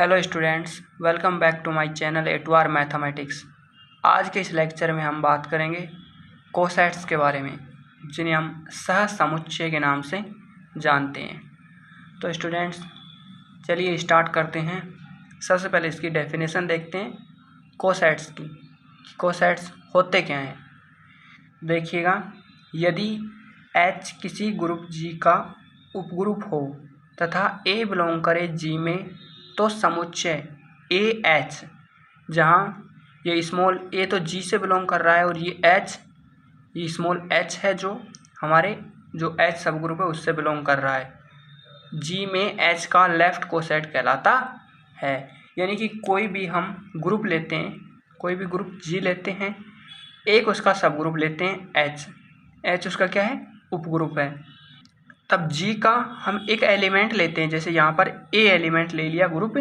Hello students, welcome back to my channel एटवार mathematics. आज के इस लेक्चर में हम बात करेंगे कोसेट्स के बारे में, जिन्हें हम सहसमुच्चय के नाम से जानते हैं। तो स्टूडेंट्स, चलिए स्टार्ट करते हैं। सबसे पहले इसकी डेफिनेशन देखते हैं कोसेट्स की। कोसेट्स होते क्या हैं? देखिएगा, यदि H किसी ग्रुप G का उपग्रुप हो तथा A बिलोंग करे G में, तो समुच्चय AH, जहाँ ये स्मॉल a तो G से बिलोंग कर रहा है और ये स्मॉल h है जो हमारे जो H सब ग्रुप है उससे बिलोंग कर रहा है, G में H का लेफ्ट कोसेट कहलाता है। यानी कि कोई भी हम ग्रुप लेते हैं, कोई भी ग्रुप G लेते हैं, एक उसका सब ग्रुप लेते हैं H उसका क्या है? उपग्रुप है। तब G का हम एक एलिमेंट लेते हैं, जैसे यहाँ पर A एलिमेंट ले लिया ग्रुप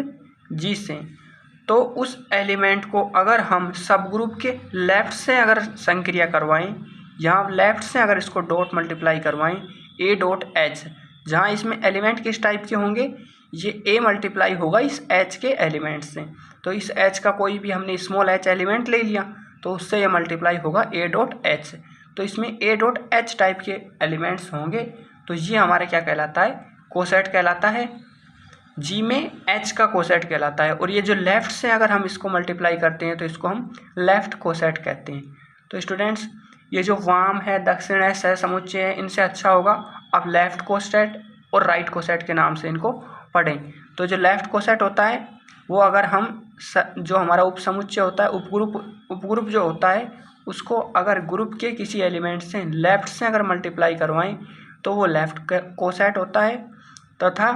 G से, तो उस एलिमेंट को अगर हम सब ग्रुप के लेफ़्ट से अगर संक्रिया करवाएं, यहाँ लेफ़्ट से अगर इसको डॉट मल्टीप्लाई करवाएं A डॉट H, जहाँ इसमें एलिमेंट किस टाइप के होंगे, ये A मल्टीप्लाई होगा इस H के एलिमेंट से। तो इस H का कोई भी हमने स्मॉल h एलिमेंट ले लिया तो उससे ये मल्टीप्लाई होगा A डॉट H। तो इसमें A डॉट H टाइप के एलिमेंट्स होंगे, तो ये हमारा क्या कहलाता है? कोसेट कहलाता है। G में H का कोसेट कहलाता है। और ये जो लेफ़्ट से अगर हम इसको मल्टीप्लाई करते हैं तो इसको हम लेफ़्ट कोसेट कहते हैं। तो स्टूडेंट्स, ये जो वाम है, दक्षिण है, सहसमुच्चय है, इनसे अच्छा होगा आप लेफ़्ट कोसेट और राइट कोसेट के नाम से इनको पढ़ें। तो जो लेफ़्ट कोसेट होता है वो अगर हम जो हमारा उपसमुच्चय होता है, उपग्रुप जो होता है, उसको अगर ग्रुप के किसी एलिमेंट से लेफ़्ट से अगर मल्टीप्लाई करवाएं तो वो लेफ़्ट कोसेट होता है। तथा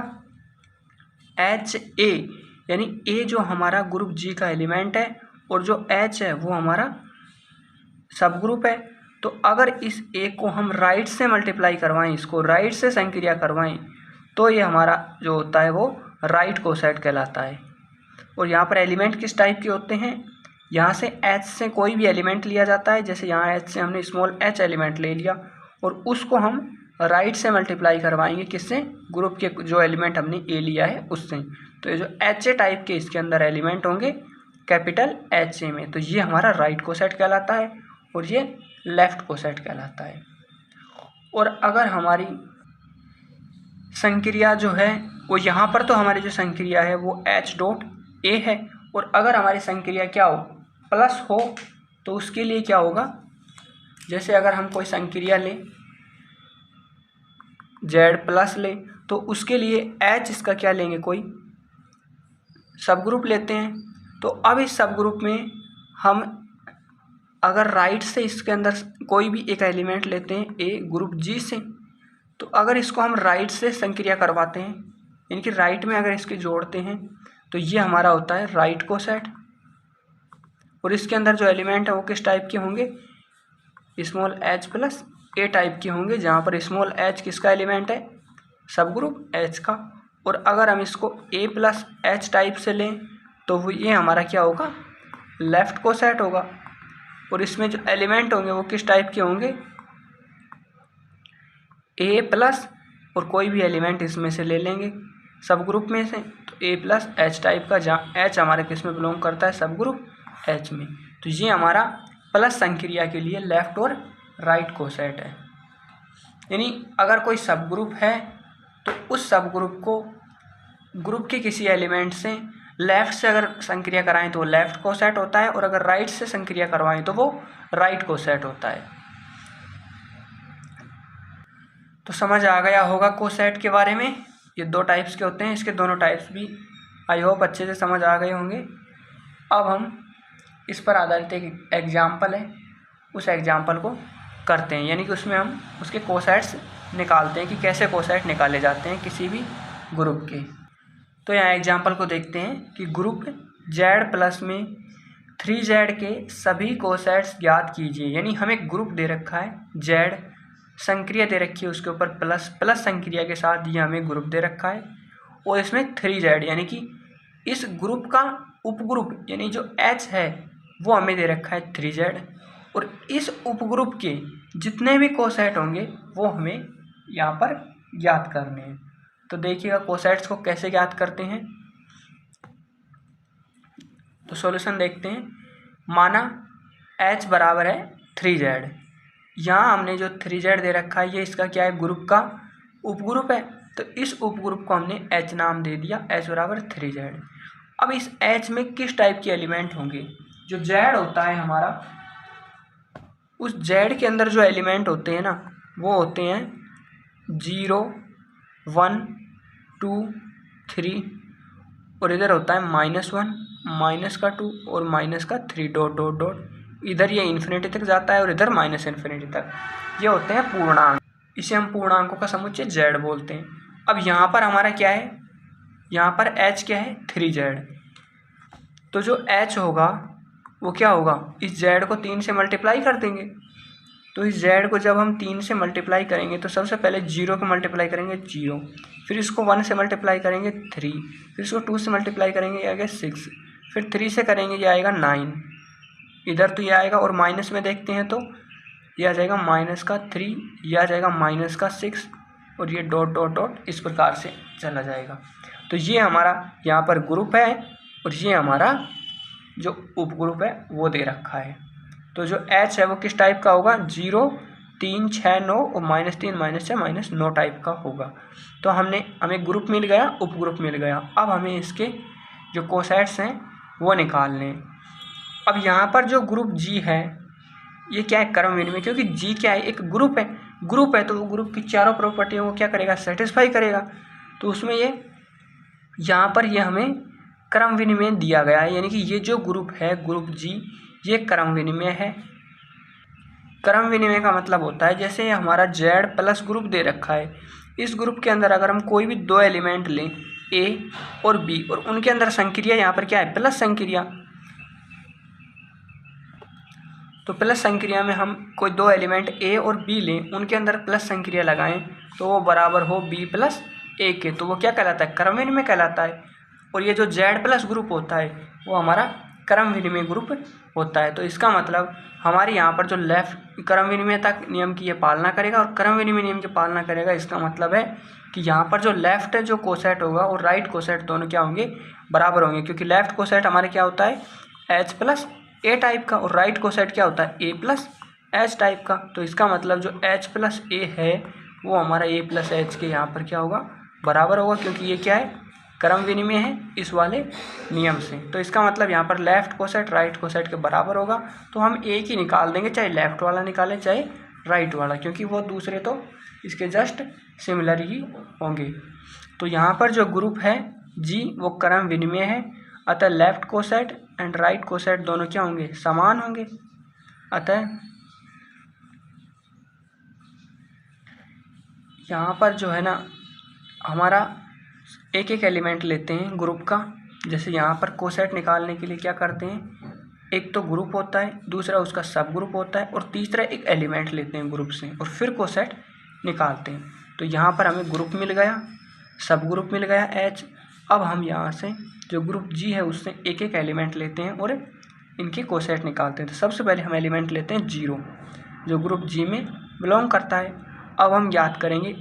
HA यानी A जो हमारा ग्रुप G का एलिमेंट है और जो H है वो हमारा सब ग्रुप है। तो अगर इस A को हम राइट से मल्टीप्लाई करवाएं, इसको राइट से संक्रिया करवाएं, तो ये हमारा जो होता है वो राइट कोसेट कहलाता है। और यहाँ पर एलिमेंट किस टाइप के होते हैं? यहाँ से H से कोई भी एलिमेंट लिया जाता है, जैसे यहाँ H से हमने स्मॉल h एलिमेंट ले लिया और उसको हम राइट से मल्टीप्लाई करवाएंगे किससे? ग्रुप के जो एलिमेंट हमने A लिया है उससे। तो ये जो HA टाइप के इसके अंदर एलिमेंट होंगे कैपिटल HA में, तो ये हमारा राइट कोसेट कहलाता है और ये लेफ़्ट कोसेट कहलाता है। और अगर हमारी संक्रिया जो है वो यहाँ पर, तो हमारी जो संक्रिया है वो H डॉट A है, और अगर हमारी संक्रिया क्या हो? प्लस हो, तो उसके लिए क्या होगा? जैसे अगर हम कोई संक्रिया लें Z प्लस ले, तो उसके लिए H इसका क्या लेंगे? कोई सब ग्रुप लेते हैं। तो अब इस सब ग्रुप में हम अगर राइट से इसके अंदर कोई भी एक एलिमेंट लेते हैं A ग्रुप G से, तो अगर इसको हम राइट से संक्रिया करवाते हैं, यानी कि राइट में अगर इसके जोड़ते हैं, तो ये हमारा होता है राइट कोसेट। और इसके अंदर जो एलिमेंट है वो किस टाइप के होंगे? Small h plus A type के होंगे, जहाँ पर स्मॉल h किसका एलिमेंट है? सब ग्रुप H का। और अगर हम इसको A प्लस H टाइप से लें तो वो ये हमारा क्या होगा? लेफ़्ट कोसेट होगा। और इसमें जो एलिमेंट होंगे वो किस टाइप के होंगे? A प्लस और कोई भी एलिमेंट इसमें से ले लेंगे सब ग्रुप में से, तो A प्लस H टाइप का, जहाँ H हमारे किस में बिलोंग करता है? सब ग्रुप H में। तो ये हमारा प्लस संक्रिया के लिए लेफ़्ट और राइट कोसेट है। यानी अगर कोई सब ग्रुप है तो उस सब ग्रुप को ग्रुप के किसी एलिमेंट से लेफ़्ट से अगर संक्रिया कराएं तो वो लेफ़्ट कोसेट होता है, और अगर राइट से संक्रिया करवाएं तो वो राइट कोसेट होता है। तो समझ आ गया होगा कोसेट के बारे में। ये दो टाइप्स के होते हैं, इसके दोनों टाइप्स भी आई होप अच्छे से समझ आ गए होंगे। अब हम इस पर आधारित एक एग्जाम्पल है, उस एग्जाम्पल को करते हैं, यानी कि उसमें हम उसके कोसेट्स निकालते हैं कि कैसे कोसेट निकाले जाते हैं किसी भी ग्रुप के। तो यहाँ एग्जाम्पल को देखते हैं कि ग्रुप Z प्लस में 3Z के सभी कोसेट्स ज्ञात कीजिए। यानी हमें ग्रुप दे रखा है Z, संक्रिया दे रखी है उसके ऊपर प्लस संक्रिया के साथ ये हमें ग्रुप दे रखा है, और इसमें 3Z यानी कि इस ग्रुप का उपग्रुप यानी जो H है वो हमें दे रखा है 3Z, और इस उपग्रुप के जितने भी कोसेट होंगे वो हमें यहाँ पर ज्ञात करने हैं। तो देखिएगा कोसेट्स को कैसे ज्ञात करते हैं। तो सॉल्यूशन देखते हैं। माना H बराबर है 3Z। यहाँ हमने जो 3Z दे रखा है ये इसका क्या है, ग्रुप का उपग्रुप है। तो इस उपग्रुप को हमने H नाम दे दिया, H बराबर 3Z। अब इस H में किस टाइप के एलिमेंट होंगे, जो Z होता है हमारा, उस Z के अंदर जो एलिमेंट होते हैं ना वो होते हैं 0, 1, 2, 3 और इधर होता है -1, -2 और -3 डॉट डॉट डॉट। इधर ये इन्फिनिटी तक जाता है और इधर -इन्फिनिटी तक। ये होते हैं पूर्णांक, इसे हम पूर्णांकों का समुच्चय Z बोलते हैं। अब यहाँ पर हमारा क्या है, यहाँ पर H क्या है 3Z। तो जो H होगा वो क्या होगा, इस Z को 3 से मल्टीप्लाई कर देंगे। तो इस Z को जब हम 3 से मल्टीप्लाई करेंगे तो सबसे पहले 0 को मल्टीप्लाई करेंगे 0, फिर इसको 1 से मल्टीप्लाई करेंगे 3, फिर इसको 2 से मल्टीप्लाई करेंगे ये आएगा 6, फिर 3 से करेंगे ये आएगा 9, इधर तो ये आएगा। और माइनस में देखते हैं तो ये आ जाएगा -3, ये आ जाएगा -6 और ये डॉट डॉट डॉट इस प्रकार से चला जाएगा। तो ये हमारा यहाँ पर ग्रुप है और ये हमारा जो उपग्रुप है वो दे रखा है। तो जो H है वो किस टाइप का होगा, 0, 3, 6, 9 और -3, -6, -9 टाइप का होगा। तो हमें ग्रुप मिल गया, उपग्रुप मिल गया। अब हमें इसके जो कोसेट्स हैं वो निकालने हैं। अब यहाँ पर जो ग्रुप G है ये क्या है, क्रम विनिमय, क्योंकि G क्या है, एक ग्रुप है तो वो ग्रुप की चारों प्रॉपर्टियों को क्या करेगा, सेटिस्फाई करेगा। तो उसमें ये यहाँ पर ये हमें क्रम विनिमय दिया गया है, यानी कि ये जो ग्रुप है ग्रुप G ये क्रम विनिमय है। क्रम विनिमय का मतलब होता है जैसे हमारा Z प्लस ग्रुप दे रखा है, इस ग्रुप के अंदर अगर हम कोई भी 2 एलिमेंट लें A और B और उनके अंदर संक्रिया यहाँ पर क्या है, प्लस संक्रिया। तो प्लस संक्रिया में हम कोई 2 एलिमेंट A और B लें, उनके अंदर प्लस संक्रिया लगाएं तो वो बराबर हो B प्लस A के, तो वो क्या कहलाता है, क्रम विनिमय कहलाता है। और ये जो Z प्लस ग्रुप होता है वो हमारा क्रम विनिमय ग्रुप होता है। तो इसका मतलब हमारे यहाँ पर जो लेफ्ट क्रम विनिमयता नियम की ये पालना करेगा और क्रम विनिमय नियम की पालना करेगा। इसका मतलब है कि यहाँ पर जो लेफ्ट जो कोसेट होगा और राइट कोसेट दोनों क्या होंगे, बराबर होंगे, क्योंकि लेफ्ट कोसेट हमारे क्या होता है H प्लस A टाइप का और राइट कोसेट क्या होता है A प्लस H टाइप का। तो इसका मतलब जो H प्लस A है वो हमारा A प्लस H के यहाँ पर क्या होगा, बराबर होगा, क्योंकि ये क्या है, क्रम विनिमय है इस वाले नियम से। तो इसका मतलब यहाँ पर लेफ्ट कोसेट राइट कोसेट के बराबर होगा। तो हम एक ही निकाल देंगे, चाहे लेफ्ट वाला निकालें चाहे राइट वाला, क्योंकि वो दूसरे तो इसके जस्ट सिमिलर ही होंगे। तो यहाँ पर जो ग्रुप है G वो क्रम विनिमय है, अतः left coset and right coset दोनों क्या होंगे, समान होंगे। अतः यहाँ पर जो है ना हमारा एक एक एलिमेंट लेते हैं ग्रुप का। जैसे यहाँ पर कोसेट निकालने के लिए क्या करते हैं, एक तो ग्रुप होता है, दूसरा उसका सब ग्रुप होता है और तीसरा एक एलिमेंट लेते हैं ग्रुप से और फिर कोसेट निकालते हैं। तो यहाँ पर हमें ग्रुप मिल गया, सब ग्रुप मिल गया H। अब हम यहाँ से जो ग्रुप G है उससे एक एक एलिमेंट लेते हैं और इनके कोसेट निकालते हैं। तो सबसे पहले हम एलिमेंट लेते हैं 0 जो ग्रुप G में बिलोंग करता है। अब हम याद करेंगे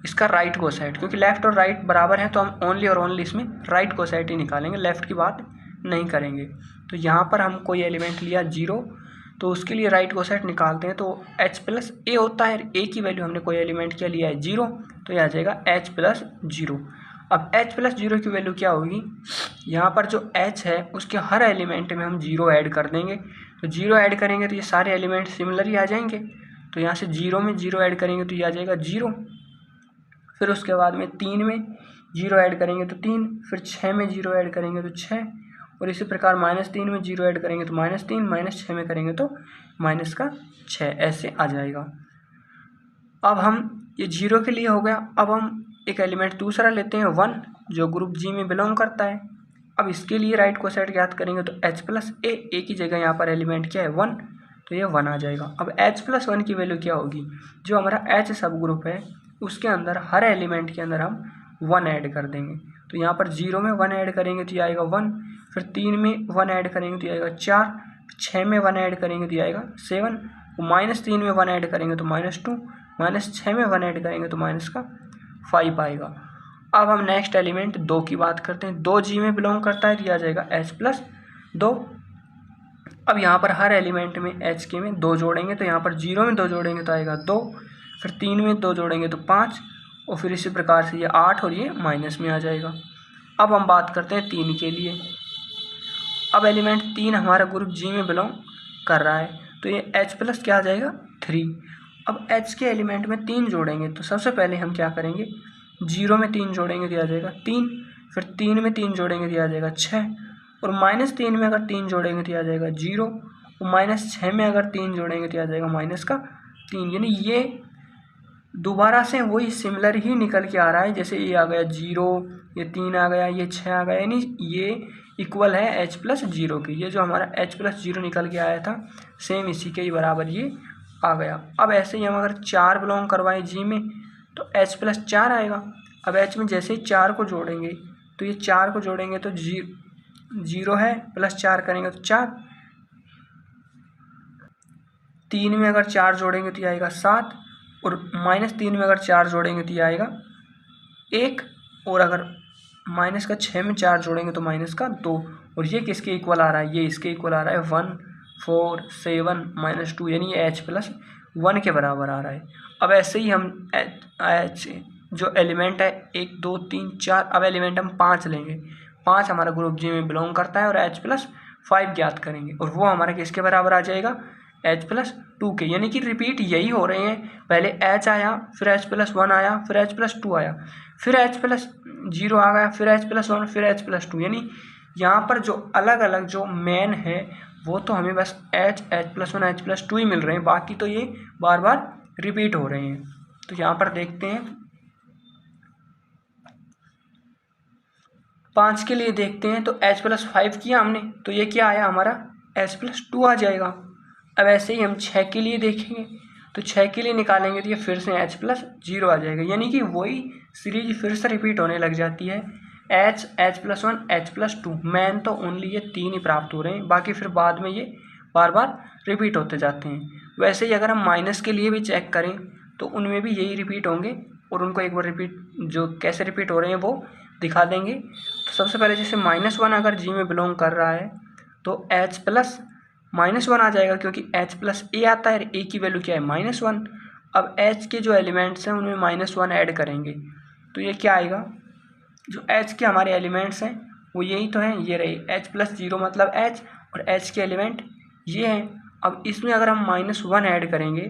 इसका राइट कोसेट, क्योंकि लेफ़्ट और राइट बराबर है तो हम ओनली और ओनली इसमें राइट कोसेट ही निकालेंगे, लेफ़्ट की बात नहीं करेंगे। तो यहाँ पर हम कोई एलिमेंट लिया 0 तो उसके लिए राइट कोसेट निकालते हैं। तो H प्लस A होता है, A की वैल्यू हमने कोई एलिमेंट क्या लिया है 0, तो यह आ जाएगा H प्लस 0। अब H प्लस 0 की वैल्यू क्या होगी, यहाँ पर जो H है उसके हर एलिमेंट में हम 0 ऐड कर देंगे। तो 0 ऐड करेंगे तो ये सारे एलिमेंट सिमिलर ही आ जाएंगे। तो यहाँ से 0 में 0 ऐड करेंगे तो ये आ जाएगा 0, फिर उसके बाद में 3 में 0 ऐड करेंगे तो 3, फिर 6 में 0 ऐड करेंगे तो 6 और इसी प्रकार -3 में 0 ऐड करेंगे तो -3, -6 में करेंगे तो -6, ऐसे आ जाएगा। अब हम ये 0 के लिए हो गया। अब हम एक एलिमेंट दूसरा लेते हैं 1 जो ग्रुप G में बिलोंग करता है। अब इसके लिए राइट कोसेट ज्ञात करेंगे तो H प्लस A की जगह यहाँ पर एलिमेंट क्या है 1, तो ये 1 आ जाएगा। अब H प्लस 1 की वैल्यू क्या होगी, जो हमारा H सब ग्रुप है उसके अंदर हर एलिमेंट के अंदर हम 1 ऐड कर देंगे। तो यहाँ पर 0 में 1 ऐड करेंगे तो ये आएगा 1, फिर 3 में 1 ऐड करेंगे तो ये आएगा 4, 6 में 1 ऐड करेंगे तो ये आएगा 7, -3 में 1 ऐड करेंगे तो -2, -6 में 1 ऐड करेंगे तो -5 आएगा। अब हम नेक्स्ट एलिमेंट 2 की बात करते हैं। 2 G में बिलोंग करता है तो यह आ जाएगा H प्लस 2। अब यहाँ पर हर एलिमेंट में एच के में 2 जोड़ेंगे तो यहाँ पर 0 में 2 जोड़ेंगे तो आएगा 2, फिर 3 में 2 जोड़ेंगे तो 5, और फिर इसी प्रकार से ये 8 और ये माइनस में आ जाएगा। अब हम बात करते हैं 3 के लिए। अब एलिमेंट 3 हमारा ग्रुप जी में बिलोंग कर रहा है तो ये H प्लस क्या आ जाएगा 3। अब H के एलिमेंट में 3 जोड़ेंगे तो सबसे पहले हम क्या करेंगे, 0 में 3 जोड़ेंगे तो आ जाएगा 3, फिर 3 में 3 जोड़ेंगे तो आ जाएगा 6, और -3 में अगर 3 जोड़ेंगे तो आ जाएगा 0, और -6 में अगर 3 जोड़ेंगे तो आ जाएगा -3। यानी ये दोबारा से वही सिमिलर ही निकल के आ रहा है, जैसे ये आ गया 0, ये 3 आ गया, ये 6 आ गया, यानी ये इक्वल है H प्लस 0 के। ये जो हमारा H प्लस 0 निकल के आया था सेम इसी के ही बराबर ये आ गया। अब ऐसे ही हम अगर 4 बिलोंग करवाएं जी में तो H प्लस 4 आएगा। अब H में जैसे ही 4 को जोड़ेंगे तो ये 4 को जोड़ेंगे तो 0 है, प्लस 4 करेंगे तो 4, 3 में अगर 4 जोड़ेंगे तो ये आएगा 7, और -3 में अगर 4 जोड़ेंगे तो ये आएगा 1, और अगर -6 में 4 जोड़ेंगे तो -2, और ये किसके इक्वल आ रहा है, ये इसके इक्वल आ रहा है 1, 4, 7, -2, यानी ये H प्लस 1 के बराबर आ रहा है। अब ऐसे ही हम H जो एलिमेंट है 1, 2, 3, 4, अब एलिमेंट हम 5 लेंगे। 5 हमारा ग्रुप जी में बिलोंग करता है और H प्लस 5 ज्ञात करेंगे, और वो हमारा किसके बराबर आ जाएगा H प्लस 2 के। यानी कि रिपीट यही हो रहे हैं, पहले H आया, फिर H प्लस 1 आया, फिर H प्लस 2 आया, फिर H प्लस 0 आ गया, फिर H प्लस 1, फिर H प्लस 2। यानी यहाँ पर जो अलग अलग जो मेन है वो तो हमें बस H प्लस 1, H प्लस 2 ही मिल रहे हैं, बाकी तो ये बार बार रिपीट हो रहे हैं। तो यहाँ पर देखते हैं 5 के लिए देखते हैं, तो H प्लस 5 किया हमने तो ये क्या आया हमारा H प्लस 2 आ जाएगा। अब ऐसे ही हम 6 के लिए देखेंगे तो 6 के लिए निकालेंगे तो ये फिर से H प्लस 0 आ जाएगा। यानी कि वही सीरीज फिर से रिपीट होने लग जाती है, H plus 1, H plus 2। Man तो ओनली ये 3 ही प्राप्त हो रहे हैं, बाकी फिर बाद में ये बार बार रिपीट होते जाते हैं। वैसे ही अगर हम माइनस के लिए भी चेक करें तो उनमें भी यही रिपीट होंगे, और उनको एक बार रिपीट जो कैसे रिपीट हो रहे हैं वो दिखा देंगे। तो सबसे पहले जैसे -1 अगर जी में बिलोंग कर रहा है तो H प्लस -1 आ जाएगा, क्योंकि H प्लस ए आता है, ए की वैल्यू क्या है -1। अब H के जो एलिमेंट्स हैं उनमें -1 ऐड करेंगे तो ये क्या आएगा, जो H के हमारे एलिमेंट्स हैं वो यही तो हैं, ये रहे H प्लस 0 मतलब H, और H के एलिमेंट ये हैं। अब इसमें अगर हम -1 ऐड करेंगे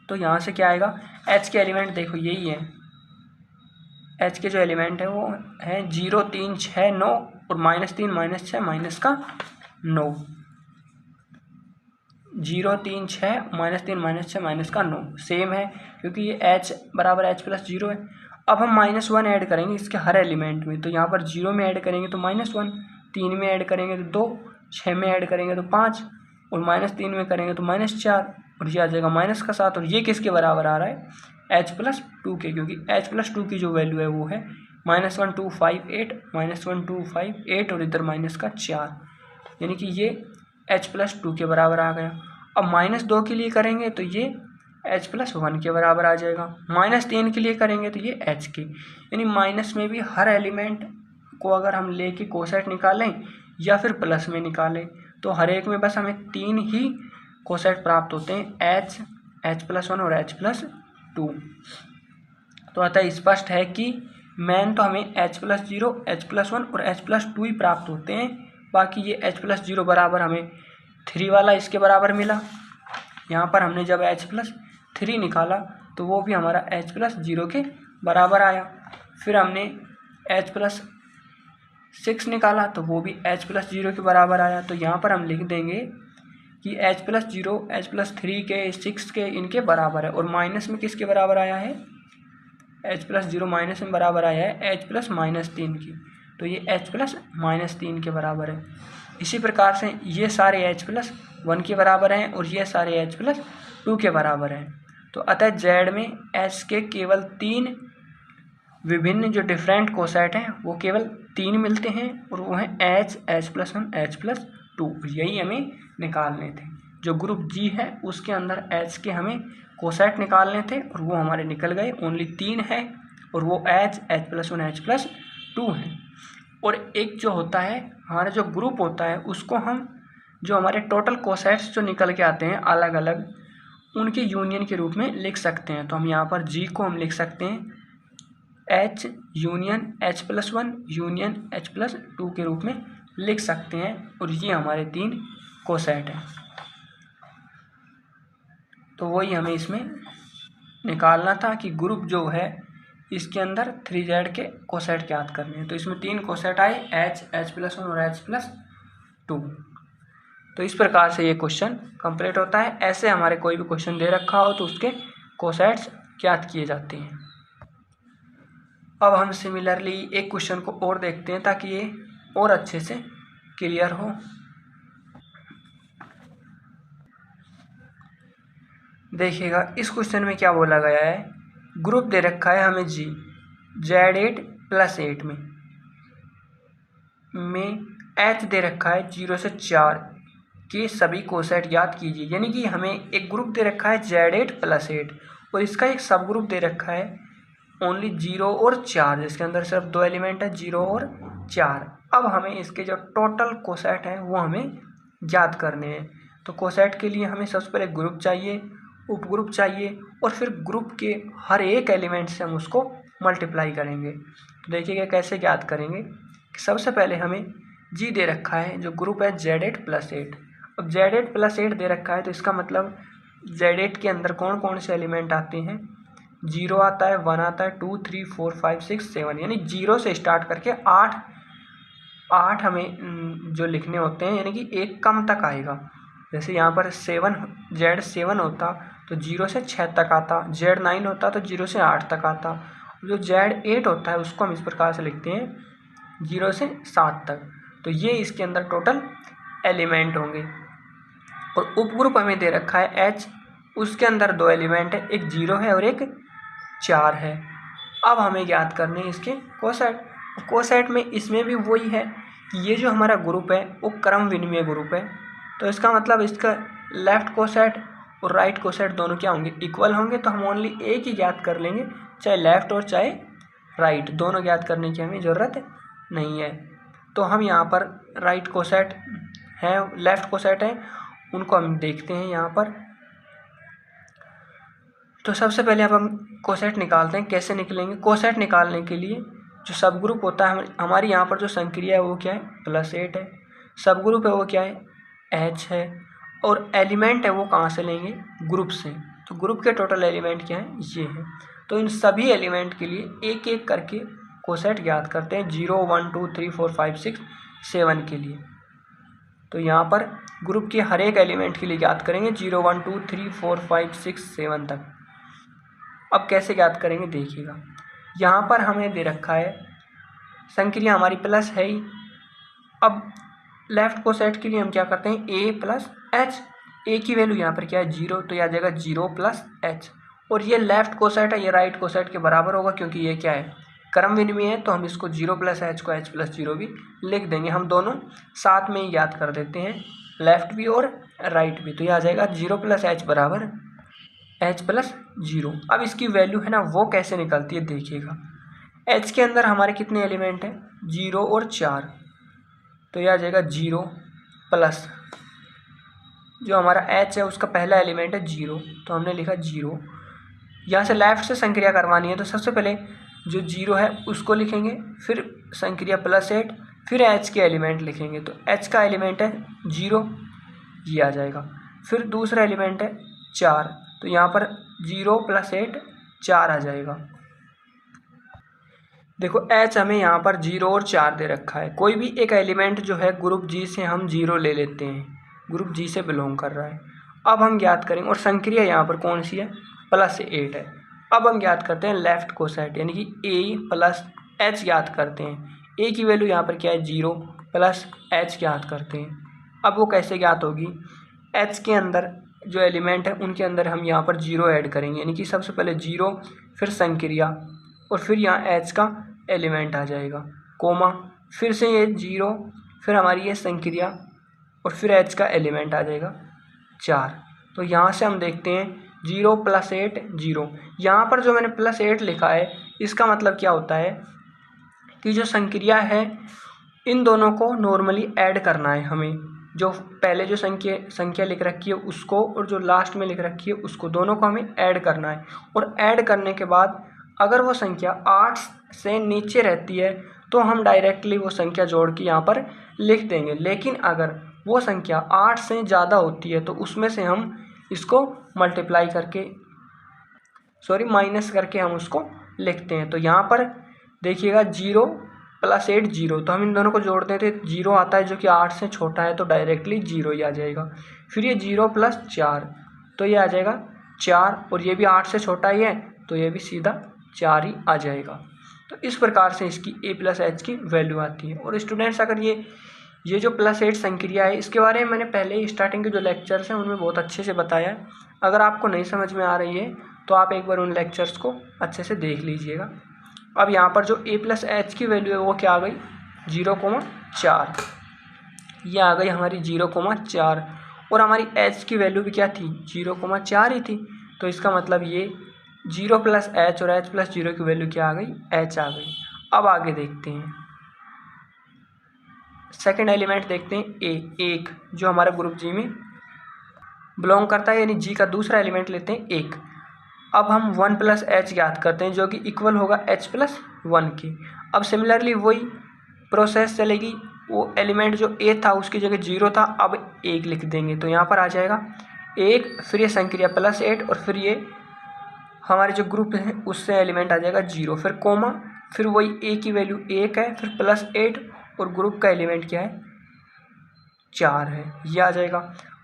तो यहाँ से क्या आएगा, H के एलिमेंट देखो यही है, H के जो एलिमेंट है वो है 0, 3, 6, 9, और -3, -6, -9, 0, 3, 6, -3, -6, -9 सेम है, क्योंकि ये H बराबर H प्लस 0 है। अब हम -1 ऐड करेंगे इसके हर एलिमेंट में, तो यहाँ पर 0 में ऐड करेंगे तो -1, 3 में ऐड करेंगे तो 2, 6 में ऐड करेंगे तो 5, और -3 में करेंगे तो -4, और ये आ जाएगा -7। और ये किसके बराबर आ रहा है H प्लस 2 के, क्योंकि H प्लस 2 की जो वैल्यू है वो है -1258, -1258, और इधर -4, यानी कि ये H प्लस 2 के बराबर आ गया। अब -2 के लिए करेंगे तो ये H प्लस 1 के बराबर आ जाएगा। -3 के लिए करेंगे तो ये H के, यानी माइनस में भी हर एलिमेंट को अगर हम लेके कोसेट निकालें या फिर प्लस में निकालें तो हर एक में बस हमें 3 ही कोसेट प्राप्त होते हैं, H प्लस 1 और H प्लस 2। तो अतः स्पष्ट है कि मेन तो हमें H प्लस 0, H प्लस 1 और H प्लस 2 ही प्राप्त होते हैं, बाकी ये H प्लस 0 बराबर हमें 3 वाला इसके बराबर मिला। यहाँ पर हमने जब H प्लस 3 निकाला तो वो भी हमारा H प्लस 0 के बराबर आया। फिर हमने H प्लस 6 निकाला तो वो भी H प्लस 0 के बराबर आया। तो यहाँ पर हम लिख देंगे कि H प्लस 0, H प्लस 3 के, 6 के, इनके बराबर है, और माइनस में किसके बराबर आया है, H प्लस 0 माइनस में बराबर आया है H प्लस -3 की, तो ये H प्लस -3 के बराबर है। इसी प्रकार से ये सारे H प्लस 1 के बराबर हैं और ये सारे H प्लस 2 के बराबर हैं। तो अतः Z में H के केवल 3 विभिन्न जो डिफरेंट कोसेट हैं वो केवल 3 मिलते हैं, और वो हैं H प्लस 1, H प्लस 2। यही हमें निकालने थे। जो ग्रुप G है उसके अंदर H के हमें कोसेट निकालने थे और वो हमारे निकल गए। ओनली 3 है और वो H प्लस 1, H प्लस 2 है। और एक जो होता है हमारा जो ग्रुप होता है उसको हम जो हमारे टोटल कोसेट्स जो निकल के आते हैं अलग अलग उनके यूनियन के रूप में लिख सकते हैं। तो हम यहाँ पर जी को हम लिख सकते हैं H union H+1 union H+2 के रूप में लिख सकते हैं और ये हमारे 3 कोसेट हैं। तो वही हमें इसमें निकालना था कि ग्रुप जो है इसके अंदर 3Z के कोसेट ज्ञात करने हैं। तो इसमें 3 कोसेट आए H, H+1 और H+2। तो इस प्रकार से ये क्वेश्चन कंप्लीट होता है। ऐसे हमारे कोई भी क्वेश्चन दे रखा हो तो उसके कोसेट्स ज्ञात किए जाते हैं। अब हम सिमिलरली एक क्वेश्चन को और देखते हैं ताकि ये और अच्छे से क्लियर हो। देखिएगा इस क्वेश्चन में क्या बोला गया है, ग्रुप दे रखा है हमें जी Z8 + 8 में H दे रखा है 0 से 4 के सभी कोसेट ज्ञात कीजिए। यानी कि हमें एक ग्रुप दे रखा है Z8 + 8 और इसका एक सब ग्रुप दे रखा है ओनली 0 और 4, जिसके अंदर सिर्फ 2 एलिमेंट है 0 और 4। अब हमें इसके जो टोटल कोसेट हैं वो हमें ज्ञात करने हैं। तो कोसेट के लिए हमें सबसे पहले ग्रुप चाहिए, उपग्रुप चाहिए और फिर ग्रुप के हर एक एलिमेंट से हम उसको मल्टीप्लाई करेंगे। तो देखिएगा कैसे ज्ञात करेंगे कि सबसे पहले हमें जी दे रखा है जो ग्रुप है Z8 + 8। अब Z8 + 8 दे रखा है तो इसका मतलब Z8 के अंदर कौन कौन से एलिमेंट आते हैं, 0 आता है, 1 आता है, 2 3 4 5 6 7, यानी 0 से स्टार्ट करके 8 हमें जो लिखने होते हैं, यानी कि एक कम तक आएगा। जैसे यहाँ पर Z7 होता तो 0 से 6 तक आता, Z9 होता तो 0 से 8 तक आता। जो Z8 होता है उसको हम इस प्रकार से लिखते हैं 0 से 7 तक। तो ये इसके अंदर टोटल एलिमेंट होंगे। और उपग्रुप हमें दे रखा है H, उसके अंदर 2 एलिमेंट है, एक 0 है और एक 4 है। अब हमें ज्ञात करने हैं इसके कोसेट। कोसेट में इसमें भी वही है कि ये जो हमारा ग्रुप है वो क्रम विनिमय ग्रुप है। तो इसका मतलब इसका लेफ्ट कोसेट और राइट कोसेट दोनों क्या होंगे, इक्वल होंगे। तो हम ओनली एक ही ज्ञात कर लेंगे, चाहे लेफ्ट और चाहे राइट, दोनों ज्ञात करने की हमें ज़रूरत नहीं है। तो हम यहाँ पर राइट कोसेट हैं, लेफ्ट कोसेट हैं, उनको हम देखते हैं यहाँ पर। तो सबसे पहले अब हम कोसेट निकालते हैं। कैसे निकलेंगे, कोसेट निकालने के लिए जो सब ग्रुप होता है हमारी यहाँ पर जो संक्रिया है वो क्या है, +8 है। सब ग्रुप है वो क्या है, H है। और एलिमेंट है वो कहाँ से लेंगे, ग्रुप से। तो ग्रुप के टोटल एलिमेंट क्या है, ये है। तो इन सभी एलिमेंट के लिए एक एक करके कोसेट ज्ञात करते हैं 0 1 2 3 4 5 6 7 के लिए। तो यहाँ पर ग्रुप के हर एक एलिमेंट के लिए ज्ञात करेंगे 0 1 2 3 4 5 6 7 तक। अब कैसे ज्ञात करेंगे देखिएगा, यहाँ पर हमें दे रखा है संक्रिया हमारी प्लस है ही। अब लेफ्ट कोसेट के लिए हम क्या करते हैं, A + H। A की वैल्यू यहाँ पर क्या है 0, तो यह आ जाएगा 0 + H। और ये लेफ्ट कोसेट है, ये राइट कोसेट के बराबर होगा क्योंकि ये क्या है, क्रम विनिमय है। तो हम इसको 0 + H को H+0 भी लिख देंगे। हम दोनों साथ में ही याद कर देते हैं, लेफ्ट भी और राइट भी। तो यह आ जाएगा 0 + H = H+0। अब इसकी वैल्यू है ना वो कैसे निकलती है देखिएगा। H के अंदर हमारे कितने एलिमेंट हैं, 0 और 4। तो यह आ जाएगा 0 प्लस जो हमारा H है उसका पहला एलिमेंट है 0, तो हमने लिखा 0। यहाँ से लेफ्ट से संक्रिया करवानी है तो सबसे पहले जो 0 है उसको लिखेंगे, फिर संक्रिया +8, फिर H के एलिमेंट लिखेंगे। तो H का एलिमेंट है 0, ये आ जाएगा। फिर दूसरा एलिमेंट है 4, तो यहाँ पर 0 + 8 4 आ जाएगा। देखो H हमें यहाँ पर 0 और 4 दे रखा है। कोई भी एक एलिमेंट जो है ग्रुप G से हम 0 ले लेते हैं, ग्रुप G से बिलोंग कर रहा है। अब हम ज्ञात करेंगे, और संक्रिया यहाँ पर कौन सी है, +8 है। अब हम ज्ञात करते हैं लेफ्ट कोसेट, यानी कि A + H ज्ञात करते हैं। A की वैल्यू यहाँ पर क्या है 0 + H ज्ञात करते हैं। अब वो कैसे ज्ञात होगी, H के अंदर जो एलिमेंट है उनके अंदर हम यहाँ पर 0 ऐड करेंगे, यानी कि सबसे पहले 0, फिर संक्रिया, और फिर यहाँ H का एलिमेंट आ जाएगा, कोमा, फिर से ये 0, फिर हमारी ये संक्रिया, और फिर H का एलिमेंट आ जाएगा 4। तो यहाँ से हम देखते हैं 0 + 8 0। यहाँ पर जो मैंने +8 लिखा है इसका मतलब क्या होता है कि जो संक्रिया है इन दोनों को नॉर्मली ऐड करना है हमें, जो पहले जो संख्या लिख रखी है उसको और जो लास्ट में लिख रखी है उसको, दोनों को हमें ऐड करना है। और ऐड करने के बाद अगर वो संख्या 8 से नीचे रहती है तो हम डायरेक्टली वो संख्या जोड़ के यहाँ पर लिख देंगे। लेकिन अगर वो संख्या 8 से ज़्यादा होती है तो उसमें से हम इसको मल्टीप्लाई करके माइनस करके हम उसको लिखते हैं। तो यहाँ पर देखिएगा 0 + 8 0, तो हम इन दोनों को जोड़ देते हैं, 0 आता है जो कि 8 से छोटा है तो डायरेक्टली 0 ही आ जाएगा। फिर ये 0 + 4 तो ये आ जाएगा 4, और ये भी 8 से छोटा ही है तो ये भी सीधा 4 ही आ जाएगा। तो इस प्रकार से इसकी a + h की वैल्यू आती है। और स्टूडेंट्स अगर ये जो +8 संक्रिया है इसके बारे में मैंने पहले ही स्टार्टिंग के जो लेक्चर्स हैं उनमें बहुत अच्छे से बताया है। अगर आपको नहीं समझ में आ रही है तो आप एक बार उन लेक्चर्स को अच्छे से देख लीजिएगा। अब यहाँ पर जो a + h की वैल्यू है वो क्या आ गई 0,4, ये आ गई हमारी 0,4, और हमारी h की वैल्यू भी क्या थी 0,4 ही थी। तो इसका मतलब ये 0 + h और h + 0 की वैल्यू क्या आ गई h आ गई। अब आगे देखते हैं, सेकेंड एलिमेंट देखते हैं a, 1, जो हमारा ग्रुप जी में बिलोंग करता है, यानी जी का दूसरा एलिमेंट लेते हैं 1। अब हम 1 + h ज्ञात करते हैं जो कि इक्वल होगा h + 1 के। अब सिमिलरली वही प्रोसेस चलेगी, वो एलिमेंट जो a था उसकी जगह 0 था, अब 1 लिख देंगे तो यहाँ पर आ जाएगा 1, फिर ये संक्रिया +8 और फिर ये हमारे जो ग्रुप है उससे एलिमेंट आ जाएगा 0, फिर कोमा, फिर वही a की वैल्यू 1 है, फिर +8 और ग्रुप का एलिमेंट क्या है 4 है, ये आ जाएगा।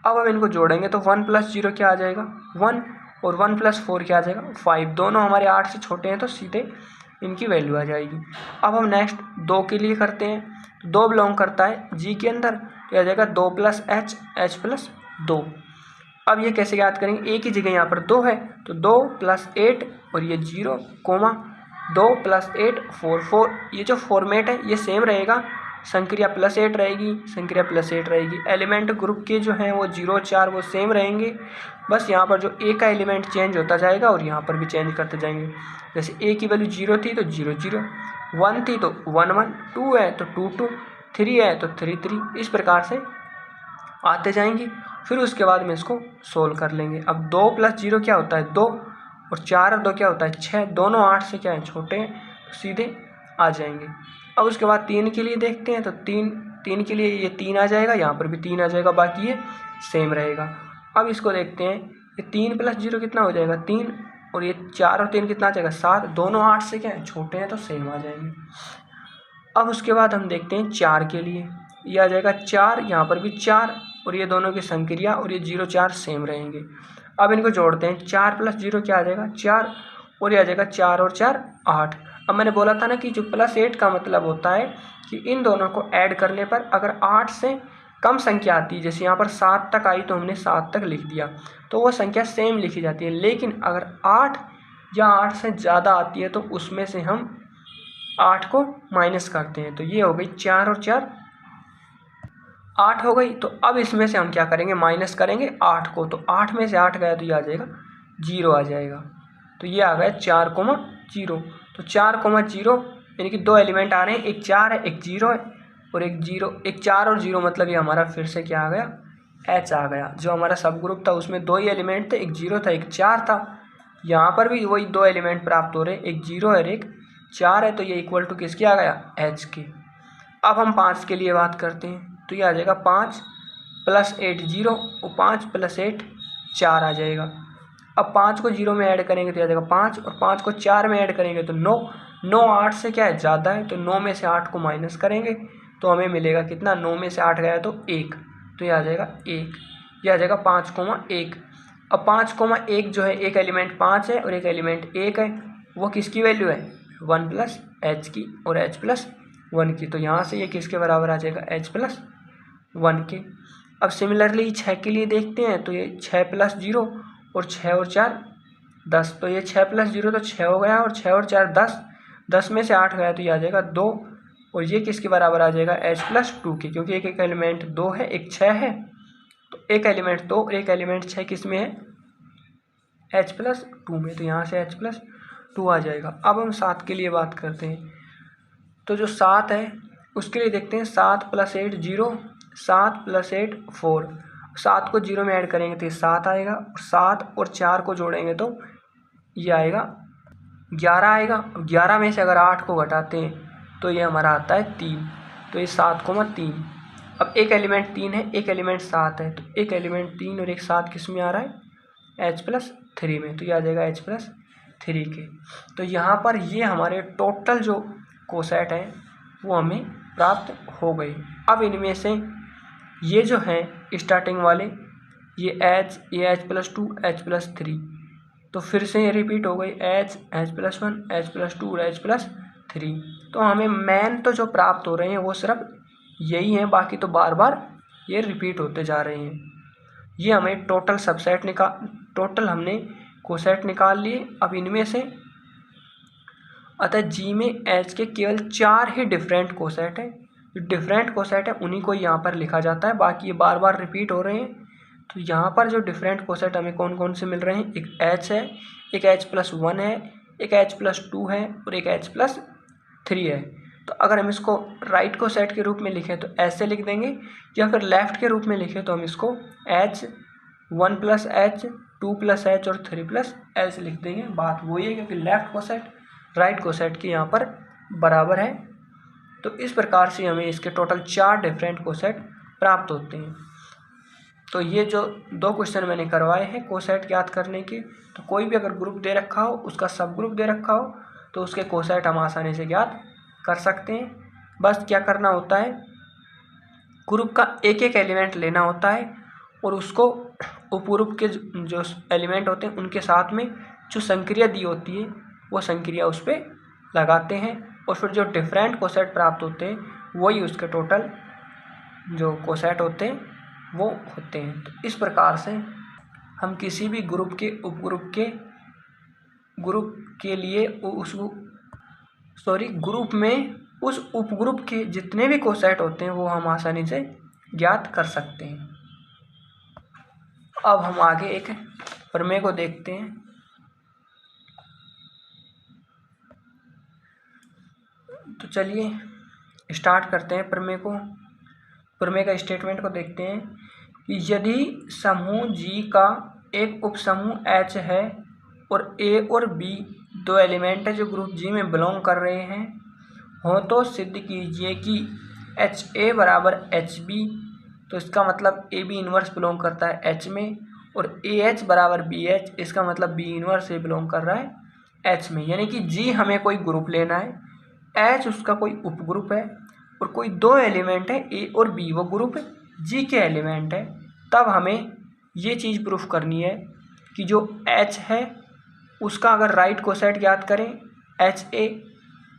अब हम इनको जोड़ेंगे तो 1 + 0 क्या आ जाएगा 1, और 1 + 4 क्या आ जाएगा 5, दोनों हमारे 8 से छोटे हैं तो सीधे इनकी वैल्यू आ जाएगी। अब हम नेक्स्ट 2 के लिए करते हैं, 2 बिलोंग करता है जी के अंदर, तो आ जाएगा 2 + h, h + 2। अब ये कैसे याद करेंगे, एक ही जगह यहाँ पर 2 है तो 2 + 8 और ये 0, 2 + 8 4, ये जो फॉर्मेट है ये सेम रहेगा, संक्रिया +8 रहेगी, संक्रिया +8 रहेगी, एलिमेंट ग्रुप के जो हैं वो 0 4 वो सेम रहेंगे, बस यहाँ पर जो a का एलिमेंट चेंज होता जाएगा और यहाँ पर भी चेंज करते जाएंगे। जैसे a की वैल्यू 0 थी तो 0 0, 1 थी तो 1 1, 2 है तो 2 2, 3 है तो 3 3, इस प्रकार से आते जाएंगे। फिर उसके बाद में इसको सोल्व कर लेंगे। अब 2 + 0 क्या होता है 2, और 4 और 2 क्या होता है 6, दोनों 8 से क्या है छोटे हैं तो सीधे आ जाएंगे। अब उसके बाद 3 के लिए देखते हैं तो 3 के लिए ये 3 आ जाएगा, यहाँ पर भी 3 आ जाएगा, बाकी ये सेम रहेगा। अब इसको देखते हैं, ये 3 + 0 कितना हो जाएगा 3, और ये 4 और 3 कितना आ जाएगा 7, दोनों 8 से क्या है छोटे हैं तो सेम आ जाएंगे। अब उसके बाद हम देखते हैं 4 के लिए, ये आ जाएगा 4, यहाँ पर भी 4, और ये दोनों की संक्रिया और ये 0 4 सेम रहेंगे। अब इनको जोड़ते हैं, 4 + 0 क्या आ जाएगा 4, और ये आ जाएगा 4 और 4 8। अब मैंने बोला था ना कि जो +8 का मतलब होता है कि इन दोनों को ऐड करने पर अगर 8 से कम संख्या आती है, जैसे यहाँ पर 7 तक आई तो हमने 7 तक लिख दिया, तो वो संख्या सेम लिखी जाती है। लेकिन अगर 8 या 8 से ज़्यादा आती है तो उसमें से हम 8 को माइनस करते हैं। तो ये हो गई 4 और 4 8 हो गई। तो अब इसमें से हम क्या करेंगे, माइनस करेंगे 8 को, तो 8 में से 8 गया तो ये आ जाएगा 0 आ जाएगा। तो ये आ गया 4,0। तो 4,0 यानी कि 2 एलिमेंट आ रहे हैं, एक 4 है एक 0 है, और एक 0, एक 4 और 0 मतलब ये हमारा फिर से क्या आ गया h आ गया। जो हमारा सब ग्रुप था उसमें 2 ही एलिमेंट थे, एक 0 था एक 4 था, यहाँ पर भी वही 2 एलिमेंट प्राप्त हो रहे हैं, एक 0 है और एक 4 है, तो ये इक्वल टू किसके आ गया h के। अब हम 5 के लिए बात करते हैं तो ये आ जाएगा 5 + 8 0, और 5 + 8 4 आ जाएगा। अब 5 को 0 में ऐड करेंगे तो आ जाएगा 5, और 5 को 4 में ऐड करेंगे तो 9, 9 8 से क्या है ज़्यादा है, तो 9 में से 8 को माइनस करेंगे तो हमें मिलेगा कितना, 9 में से 8 गया तो 1, तो ये आ जाएगा 1, ये आ जाएगा 5,1। अब 5,1 जो है, एक एलिमेंट 5 है और एक एलिमेंट 1 है, वो किसकी वैल्यू है 1 + h की और h + 1 की, तो यहाँ से ये किसके बराबर आ जाएगा h + 1 के। अब सिमिलरली 6 के लिए देखते हैं तो ये 6 + 0 और 6 और 4 10, तो ये 6 + 0 तो 6 हो गया, और 6 और 4 10, 10 में से 8 गया तो ये आ जाएगा 2, और ये किसके बराबर आ जाएगा h + 2 के, क्योंकि एक एलिमेंट 2 है एक 6 है, तो एक एलिमेंट 2 और एक एलिमेंट 6 किस में है h + 2 में, तो यहाँ से h + 2 आ जाएगा। अब हम 7 के लिए बात करते हैं तो जो 7 है उसके लिए देखते हैं 7 + 8 0, 7 + 8 4। 7 को 0 में ऐड करेंगे तो ये 7 आएगा, 7 और 4 को जोड़ेंगे तो ये आएगा 11 आएगा। 11 में से अगर 8 को घटाते हैं तो ये हमारा आता है 3, तो ये 7,3। अब एक एलिमेंट 3 है, एक एलिमेंट 7 है, तो एक एलिमेंट 3 और एक 7 किस में आ रहा है, H+3 में, तो ये आ जाएगा H+3 के। तो यहाँ पर ये हमारे टोटल जो कोसेट है वो हमें प्राप्त हो गई। अब इनमें से ये जो हैं स्टार्टिंग वाले, ये H+2 H+3, तो फिर से ये रिपीट हो गई H+1 H+2 और H+3। तो हमें मेन तो जो प्राप्त हो रहे हैं वो सिर्फ यही हैं, बाकी तो बार बार ये रिपीट होते जा रहे हैं। ये हमें टोटल हमने कोसेट निकाल लिए। अब इनमें से अतः जी में H के केवल 4 ही डिफरेंट कोसेट हैं। जो डिफरेंट कोसेट है उन्हीं को यहाँ पर लिखा जाता है, बाकी ये बार बार रिपीट हो रहे हैं। तो यहाँ पर जो डिफरेंट कोसेट हमें कौन कौन से मिल रहे हैं, एक H है, एक H+1 है, एक H+2 है और एक H+3 है। तो अगर हम इसको राइट कोसेट के रूप में लिखें तो ऐसे लिख देंगे, या फिर लेफ़्ट के रूप में लिखें तो हम इसको H1 + H 2 + H और 3 + H लिख देंगे। बात वही है क्योंकि लेफ़्ट कोसेट राइट कोसेट के यहाँ पर बराबर है। तो इस प्रकार से हमें इसके टोटल 4 डिफरेंट कोसेट प्राप्त होते हैं। तो ये जो 2 क्वेश्चन मैंने करवाए हैं कोसेट ज्ञात करने के, तो कोई भी अगर ग्रुप दे रखा हो, उसका सब ग्रुप दे रखा हो, तो उसके कोसेट हम आसानी से ज्ञात कर सकते हैं। बस क्या करना होता है, ग्रुप का एक एक एलिमेंट लेना होता है और उसको उपग्रुप के जो एलिमेंट होते हैं उनके साथ में जो संक्रिया दी होती है वो संक्रिया उस पर लगाते हैं, और फिर जो डिफरेंट कोसेट प्राप्त होते हैं वही उसके टोटल जो कोसेट होते हैं वो होते हैं। तो इस प्रकार से हम किसी भी ग्रुप के उपग्रुप के लिए ग्रुप में उस उपग्रुप के जितने भी कोसेट होते हैं वो हम आसानी से ज्ञात कर सकते हैं। अब हम आगे एक प्रमेय को देखते हैं। तो चलिए स्टार्ट करते हैं प्रमेय को। प्रमेय का स्टेटमेंट को देखते हैं कि यदि समूह G का एक उपसमूह H है और A और B 2 एलिमेंट है जो ग्रुप G में बिलोंग कर रहे हैं हो, तो सिद्ध कीजिए कि HA = HB। तो इसका मतलब AB इन्वर्स बिलोंग करता है H में, और AH = BH, इसका मतलब B इन्वर्स से बिलोंग कर रहा है H में। यानी कि G हमें कोई ग्रुप लेना है, H उसका कोई उपग्रुप है, और कोई 2 एलिमेंट है A और B, वो ग्रुप G के एलिमेंट है। तब हमें ये चीज़ प्रूफ करनी है कि जो H है उसका अगर राइट कोसेट ज्ञात करें HA,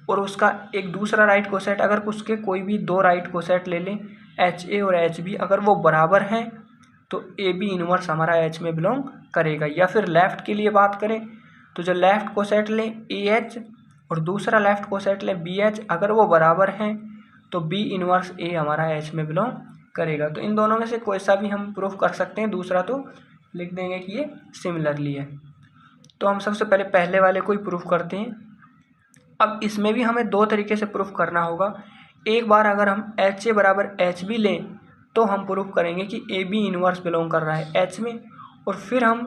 और उसका एक दूसरा राइट कोसेट, अगर उसके कोई भी 2 राइट कोसेट ले लें HA और HB, अगर वो बराबर हैं तो AB इन्वर्स हमारा H में बिलोंग करेगा। या फिर लेफ़्ट के लिए बात करें तो जो लेफ़्ट कोसेट लें AH और दूसरा लेफ़्ट कोसेट लें BH, अगर वो बराबर हैं तो B इन्वर्स A हमारा H में बिलोंग करेगा। तो इन दोनों में से कोई सा भी हम प्रूफ कर सकते हैं, दूसरा तो लिख देंगे कि ये सिमिलरली है। तो हम सबसे पहले पहले वाले को ही प्रूफ करते हैं। अब इसमें भी हमें 2 तरीके से प्रूफ करना होगा। एक बार अगर हम HA = HB लें तो हम प्रूफ करेंगे कि AB इन्वर्स बिलोंग कर रहा है H में, और फिर हम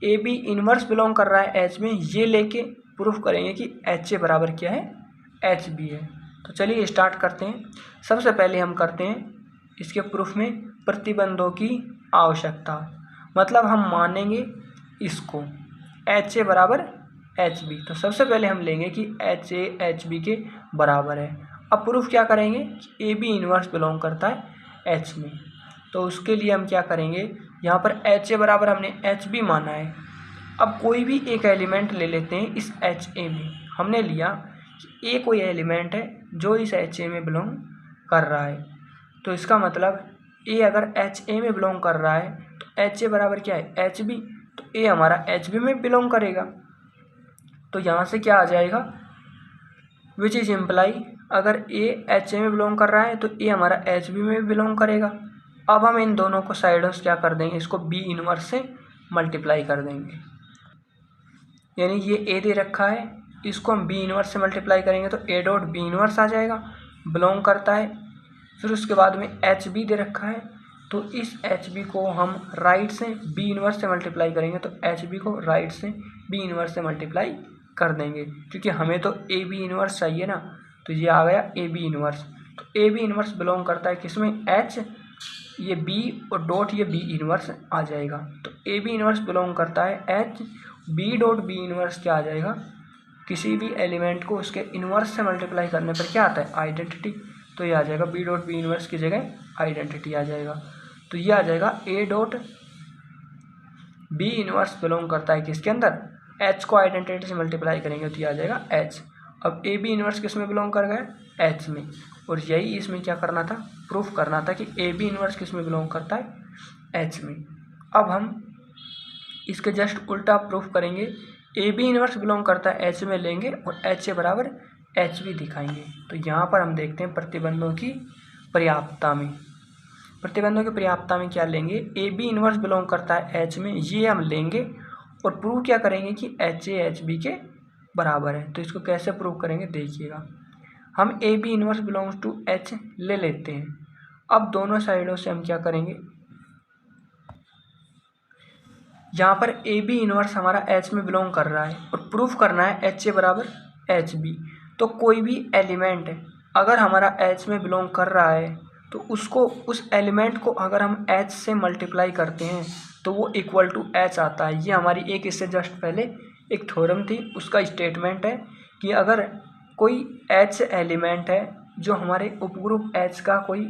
AB इन्वर्स बिलोंग कर रहा है H में ये लेके प्रूफ करेंगे कि HA बराबर क्या है, HB है। तो चलिए स्टार्ट करते हैं। सबसे पहले हम करते हैं इसके प्रूफ में प्रतिबंधों की आवश्यकता। मतलब हम मानेंगे इसको HA = HB। तो सबसे पहले हम लेंगे कि HA HB के बराबर है। अब प्रूफ क्या करेंगे कि AB इन्वर्स बिलोंग करता है H में। तो उसके लिए हम क्या करेंगे, यहाँ पर HA बराबर हमने HB माना है। अब कोई भी एक एलिमेंट ले लेते हैं इस HA में। हमने लिया कि A कोई एलिमेंट है जो इस HA में बिलोंग कर रहा है, तो इसका मतलब A अगर HA में बिलोंग कर रहा है तो HA बराबर क्या है, HB। तो A हमारा HB में बिलोंग करेगा। तो यहाँ से क्या आ जाएगा, विच इज इम्प्लाई अगर A HA में बिलोंग कर रहा है तो A हमारा HB में बिलोंग करेगा। अब हम इन दोनों को साइडों से क्या कर देंगे, इसको B इन्वर्स से मल्टीप्लाई कर देंगे। यानी ये A दे रखा है, इसको हम B इन्वर्स से मल्टीप्लाई करेंगे तो A डॉट B इन्वर्स आ जाएगा। बिलोंग करता है। फिर उसके बाद में एच बी दे रखा है, तो इस एच बी को हम राइट से बी इनवर्स से मल्टीप्लाई करेंगे, तो एच बी को राइट से बी इनवर्स से मल्टीप्लाई कर देंगे, क्योंकि हमें तो ए बी इनवर्स चाहिए ना, तो ये आ गया ए बी इनवर्स। तो ए बी इनवर्स बिलोंग करता है किसमें, एच, ये बी और डॉट ये बी इनवर्स आ जाएगा। तो ए बी इनवर्स बिलोंग करता है H, b dot b inverse क्या आ जाएगा, किसी भी एलिमेंट को उसके इनवर्स से मल्टीप्लाई करने पर क्या आता है, आइडेंटिटी। तो ये आ जाएगा बी डॉट बी इनवर्स की जगह आइडेंटिटी आ जाएगा। तो ये आ जाएगा a dot b inverse belong करता है किसके अंदर, एच को आइडेंटिटी से मल्टीप्लाई करेंगे तो ये आ जाएगा एच। अब ए बी इनवर्स किस में बिलोंग कर गया, एच में, और यही इसमें क्या करना था, प्रूफ करना था कि ए बी इनवर्स किस में बिलोंग करता है, एच में। अब हम इसके जस्ट उल्टा प्रूफ करेंगे, ए बी इनवर्स बिलोंग करता है एच में लेंगे और एच के बराबर एच बी दिखाएंगे। तो यहाँ पर हम देखते हैं प्रतिबंधों की पर्याप्तता में, प्रतिबंधों की पर्याप्तता में क्या लेंगे, ए बी इनवर्स बिलोंग करता है एच में, ये हम लेंगे और प्रूव क्या करेंगे कि एच ए एच बी के बराबर है। तो इसको कैसे प्रूव करेंगे देखिएगा, हम a b inverse belongs to H ले लेते हैं। अब दोनों साइडों से हम क्या करेंगे, यहाँ पर ए बी इनवर्स हमारा एच में बिलोंग कर रहा है और प्रूफ करना है एच ए बराबर एच बी। तो कोई भी एलिमेंट अगर हमारा एच में बिलोंग कर रहा है तो उसको, उस एलिमेंट को अगर हम एच से मल्टीप्लाई करते हैं तो वो इक्वल टू एच आता है। ये हमारी एक इससे जस्ट पहले एक थ्योरम थी, उसका स्टेटमेंट है कि अगर कोई एच एलिमेंट है जो हमारे उपग्रुप एच का कोई,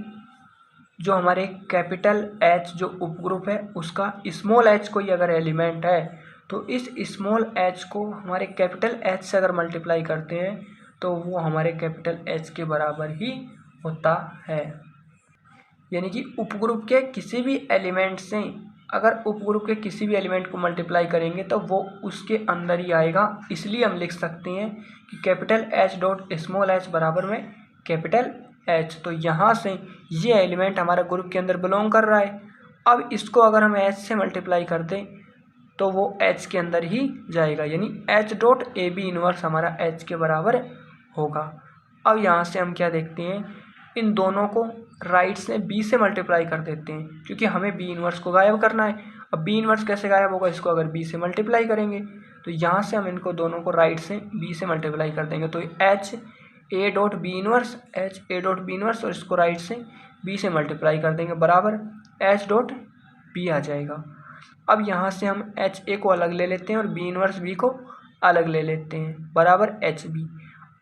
जो हमारे कैपिटल एच जो उपग्रुप है उसका स्मॉल एच कोई अगर एलिमेंट है, तो इस स्मॉल एच को हमारे कैपिटल एच से अगर मल्टीप्लाई करते हैं तो वो हमारे कैपिटल एच के बराबर ही होता है। यानी कि उपग्रुप के किसी भी एलिमेंट से अगर उपग्रुप के किसी भी एलिमेंट को मल्टीप्लाई करेंगे तो वो उसके अंदर ही आएगा। इसलिए हम लिख सकते हैं कि capital H dot small H बराबर में कैपिटल एच। तो यहाँ से ये एलिमेंट हमारा ग्रुप के अंदर बिलोंग कर रहा है। अब इसको अगर हम एच से मल्टीप्लाई कर दें तो वो एच के अंदर ही जाएगा, यानी H dot a b inverse हमारा एच के बराबर होगा। अब यहाँ से हम क्या देखते हैं, इन दोनों को राइट से बी से मल्टीप्लाई कर देते हैं, क्योंकि हमें बी इनवर्स को गायब करना है। अब बी इनवर्स कैसे गायब होगा, इसको अगर बी से मल्टीप्लाई करेंगे तो यहाँ से हम इनको दोनों को राइट से बी से मल्टीप्लाई कर देंगे, तो H a dot b inverse, H a dot b inverse, और इसको राइट से बी से मल्टीप्लाई कर देंगे बराबर एच डॉट बी आ जाएगा। अब यहाँ से हम एच ए को अलग ले लेते हैं और बी इनवर्स बी को अलग ले लेते हैं बराबर एच बी।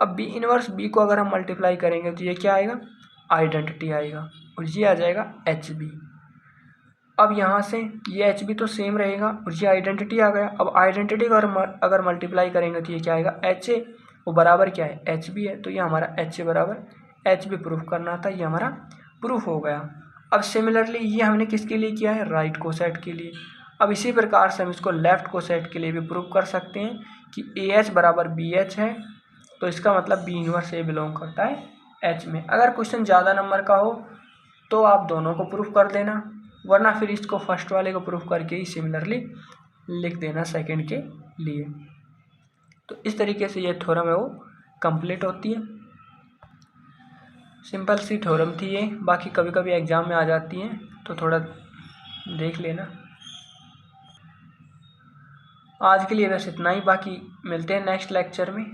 अब बी इनवर्स बी को अगर हम मल्टीप्लाई करेंगे तो ये क्या आएगा, आइडेंटिटी आएगा, और ये आ जाएगा एच बी। अब यहाँ से ये एच बी तो सेम रहेगा और ये आइडेंटिटी आ गया। अब आइडेंटिटी को अगर मल्टीप्लाई करेंगे तो ये क्या आएगा, एच ए, वो बराबर क्या है, एच बी है। तो ये हमारा एच ए बराबर एच बी प्रूफ करना था, ये हमारा प्रूफ हो गया। अब सिमिलरली ये हमने किसके लिए किया है, राइट कोसेट के लिए। अब इसी प्रकार से हम इसको लेफ्ट कोसेट के लिए भी प्रूफ कर सकते हैं कि ए एच बराबर बी एच है, तो इसका मतलब बी इनवर्स ए बिलोंग करता है एच में। अगर क्वेश्चन ज़्यादा नंबर का हो तो आप दोनों को प्रूफ कर देना, वरना फिर इसको फर्स्ट वाले को प्रूफ करके ही सिमिलरली लिख देना सेकंड के लिए। तो इस तरीके से ये थ्योरम है वो कंप्लीट होती है। सिंपल सी थ्योरम थी ये, बाकी कभी कभी एग्ज़ाम में आ जाती हैं तो थोड़ा देख लेना। आज के लिए बस इतना ही, बाकी मिलते हैं नेक्स्ट लेक्चर में।